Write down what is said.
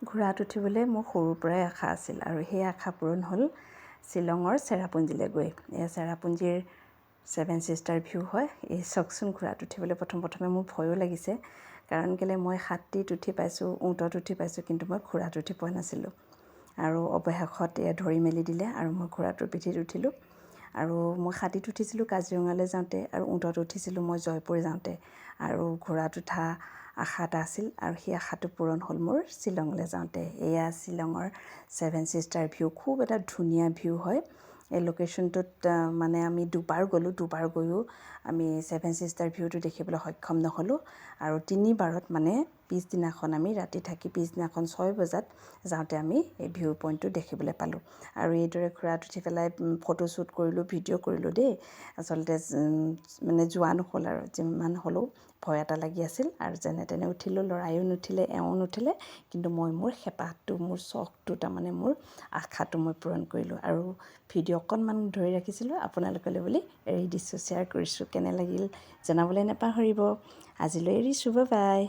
ঘোঁৰাত উঠিবলৈ মোৰ সৰুৰ পৰাই আশা আছিল আৰু সেই আশা পূৰণ হ'ল শ্বিলঙৰ চেৰাপুঞ্জীলৈ গৈ। এয়া চেৰাপুঞ্জীৰ 7 ছিষ্টাৰ ভিউ হয়। এই চাওকচোন, ঘোঁৰাত উঠিবলৈ প্ৰথমে মোৰ ভয়ো লাগিছে, কাৰণ কেলৈ মই হাতীত উঠি পাইছোঁ, উটত উঠি পাইছোঁ, কিন্তু মই ঘোঁৰাত উঠি পোৱা নাছিলোঁ। আৰু অৱশেষত এয়া ধৰি মেলি দিলে আৰু মই ঘোঁৰাটোৰ পিঠিত উঠিলোঁ। আৰু মই হাতীত উঠিছিলোঁ কাজিৰঙালৈ যাওঁতে, আৰু উটত উঠিছিলোঁ মই জয়পুৰ যাওঁতে। আৰু ঘোঁৰাত উঠা আশা এটা আছিল, আৰু সেই আশাটো পূৰণ হ'ল মোৰ শ্বিলঙলৈ যাওঁতে। এয়া শ্বিলঙৰ 7 ছিষ্টাৰ ভিউ, খুব এটা ধুনীয়া ভিউ হয়। এই লোকেশ্যনটোত মানে আমি দুবাৰ গ'লোঁ, দুবাৰ গৈও আমি 7 ছিষ্টাৰ ভিউটো দেখিবলৈ সক্ষম নহ'লোঁ। আৰু 3বাৰত মানে পিছদিনাখন আমি ৰাতি থাকি পিছদিনাখন 6 বজাত যাওঁতে আমি এই ভিউ পইণ্টটো দেখিবলৈ পালোঁ। আৰু এইদৰে ঘোঁৰাত উঠি পেলাই ফটোশ্বুট কৰিলোঁ, ভিডিঅ' কৰিলোঁ দেই। আচলতে মানে যোৱা নহ'ল, আৰু যিমান হ'লেও ভয় এটা লাগি আছিল। আৰু যেনে তেনে উঠিলোঁ, ল'ৰায়ো নুঠিলে, এওঁ নুঠিলে, কিন্তু মই মোৰ হেঁপাহটো, মোৰ চখটো, তাৰমানে মোৰ আশাটো মই পূৰণ কৰিলোঁ। আৰু ভিডিঅ' অকণমান ধৰি ৰাখিছিলোঁ আপোনালোকলৈ বুলি এৰি দিছোঁ, শ্বেয়াৰ কৰিছোঁ। কেনে লাগিল জনাবলৈ নাপাহৰিব। আজিলৈ এৰিছোঁ, বাই বাই।